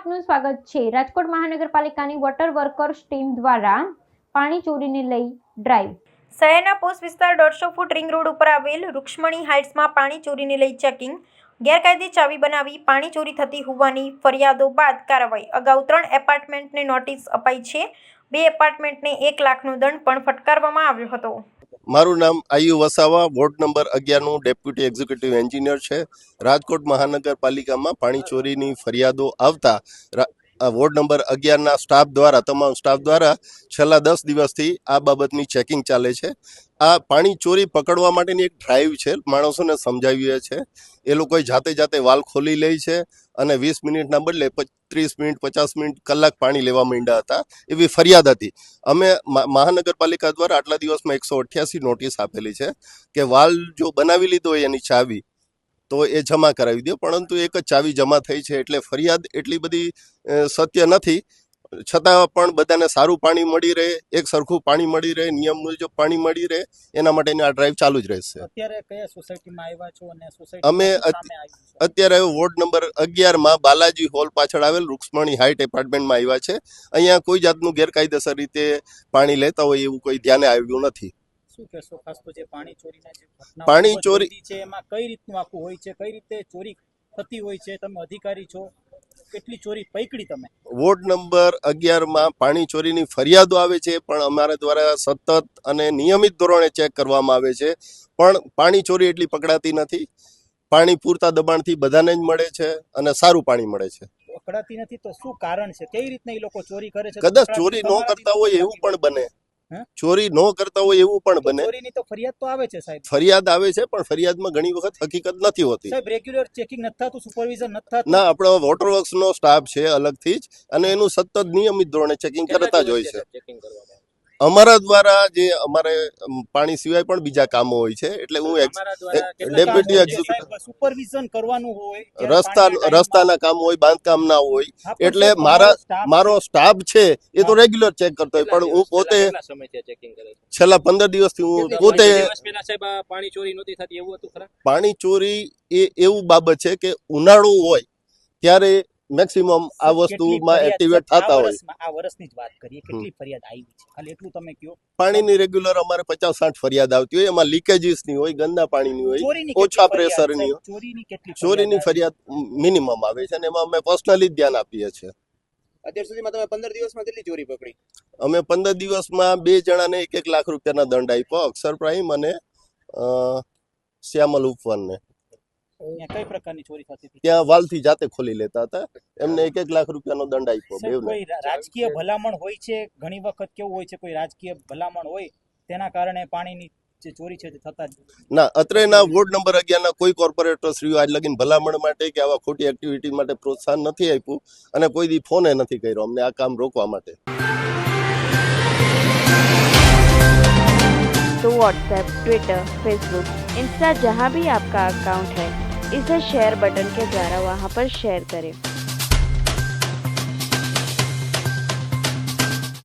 આપનું સ્વાગત છે। રાજકોટ મહાનગરપાલિકાની વોટર વર્કર્સ ટીમ દ્વારા પાણી ચોરીને લઈ ડ્રાઈવ। શહેરના પોસ્ટ વિસ્તાર 150 ફૂટ રિંગ રોડ ઉપર આવેલ રૂક્ષ્મણી હાઇટ્સમાં પાણી ચોરીને લઈ ચેકિંગ। ગેરકાયદે ચાવી બનાવી પાણી ચોરી થતી હોવાની ફરિયાદો બાદ કાર્યવાહી। અગાઉ 3 એપાર્ટમેન્ટને નોટિસ અપાઈ છે। 2 એપાર્ટમેન્ટને 1 લાખનો દંડ પણ ફટકારવામાં આવ્યો હતો। મારું નામ આયુ વસાવા, વોર્ડ નંબર 11 નું ડેપ્યુટી એક્ઝિક્યુટિવ એન્જિનિયર છે। રાજકોટ મહાનગરપાલિકામાં પાણી ચોરીની ફરિયાદો આવતા વોર્ડ નંબર 11 ના સ્ટાફ દ્વારા, તમામ સ્ટાફ દ્વારા છેલ્લા 10 દિવસથી આ બાબતની ચેકિંગ ચાલે છે। આ પાણી ચોરી પકડવા માટેની એક ડ્રાઈવ છે, માણસોને સમજાવીએ છે। એ લોકોએ જાતે વાલ ખોલી લે છે અને 20 મિનિટના બદલે 30 મિનિટ, 50 મિનિટ, કલાક પાણી લેવા માંડ્યા હતા, એવી ફરિયાદ હતી। અમે મહાનગરપાલિકા દ્વારા આટલા દિવસમાં 188 નોટિસ આપેલી છે કે વાલ જો બનાવી લીધો હોય એની ચાવી તો એ જમા કરાવી દો, પરંતુ એક જ ચાવી જમા થઈ છે એટલે ફરિયાદ એટલી બધી સત્ય નથી। છતાં પણ બધાને સારું પાણી મળી રહે, એક સરખું પાણી મળી રહે, નિયમ મુજબ પાણી મળી રહે, એના માટેની આ ડ્રાઈવ ચાલુ જ રહેશે। અત્યારે કયા સોસાયટીમાં આવ્યા છો અને સોસાયટી અમે અત્યારે વોર્ડ નંબર 11 માં બાલાજી હોલ પાછળ આવેલ રૂક્ષ્મણી હાઇટ એપાર્ટમેન્ટમાં આવ્યા છે। અહીંયા કોઈ જાતનું ગેરકાયદેસર રીતે પાણી લેતા હોય એવું કોઈ ધ્યાને આવ્યું નથી। શું કહેશો ખાસ તો જે પાણી ચોરીના જે ઘટના પાણી ચોરી છે એમાં કઈ રીતનું આખું હોય છે, કઈ રીતે ચોરી થતી હોય છે? તમે અધિકારી છો, કેટલી ચોરી પકડી તમે? વોર્ડ નંબર 11 માં પાણી ચોરીની ફરિયાદો આવે છે, પણ અમારા દ્વારા સતત અને નિયમિત ધોરણે ચેક કરવામાં આવે છે, પણ પાણી ચોરી એટલી પકડાતી નથી। પાણી પૂરતા દબાણથી બધાને જ મળે છે અને સારું પાણી મળે છે। પકડાતી નથી તો શું કારણ છે? કેવી રીતના એ લોકો ચોરી કરે છે? કદાચ ચોરી ન કરતા હોય એવું પણ બને, ચોરી ન કરતા હોય એવું પણ બને। ચોરીની તો ફરિયાદ તો આવે છે સાહેબ, ફરિયાદ આવે છે, પણ ફરિયાદમાં ઘણી વખત હકીકત નથી હોતી સાહેબ। રેગ્યુલર ચેકિંગ નથી થતું, સુપરવિઝન નથી થતું? ના, આપણો વોટર વર્ક્સ નો સ્ટાફ છે અલગથી જ, અને એનું સતત નિયમિત ધોરણે ચેકિંગ કરતા જ હોય છે। અમારા દ્વારા જે અમારે પાણી સિવાય પણ બીજા કામો હોય છે, એટલે હું ડેપ્યુટી એક્ઝિક્યુટિવ, સુપરવિઝન કરવાનું હોય, રસ્તાના કામ હોય, બાંધકામના હોય, એટલે મારો સ્ટાફ છે એ તો રેગ્યુલર ચેક કરતો હોય, પણ હું પોતે છેલ્લા 15 દિવસથી હું પોતે પાણી ચોરી નહોતી થતી એવું હતું ખરા? પાણી ચોરી એ એવું બાબત છે કે ઉનાળો હોય ત્યારે મેક્સિમમ આ વસ્તુમાં એક્ટિવેટ થતા હોય। આ વર્ષની જ વાત કરીએ, કેટલી ફરિયાદ આવી છે ખાલી એટલું તમે કહો? પાણીની રેગ્યુલર અમારે 50-60 ફરિયાદ આવતી હોય, એમાં લીકેજીસ ની હોય, ગંદા પાણીની હોય, ઓછા પ્રેશરની હોય। ચોરીની ફરિયાદ મિનિમમ આવે છે અને એમાં અમે પર્સનલી ધ્યાન આપીએ છીએ। અત્યાર સુધીમાં તમે 15 દિવસમાં કેટલી ચોરી પકડી? અમે 15 દિવસમાં 2 જણાને 1 લાખ રૂપિયાના દંડ આપ્યો, અક્ષર પ્રાઇમ અને શ્યામલ ઉપવનને। કઈ પ્રકારની ચોરી થતી હતી? ત્યાં વાલથી જાતે ખોલી લેતા હતા, એમને 1 લાખ રૂપિયાનો દંડ આપ્યો। કોઈ રાજકીય ભલામણ હોય છે? ઘણી વખત કેવું હોય છે, કોઈ રાજકીય ભલામણ હોય તેના કારણે પાણીની જે ચોરી છે તે થતા જ ના। અત્રેના વોર્ડ નંબર 11 ના કોઈ કોર્પોરેટર શ્રીઓ આજ લગીન ભલામણ માટે કે આવા ખોટી એક્ટિવિટી માટે પ્રોત્સાહન નથી આપ્યું, અને કોઈ દી ફોને નથી કર્યો અમને આ કામ રોકવા માટે। तो व्हाट्सएप, ट्विटर, फेसबुक, इंस्टा जहाँ भी आपका अकाउंट है, इसे शेयर बटन के द्वारा वहाँ पर शेयर करें।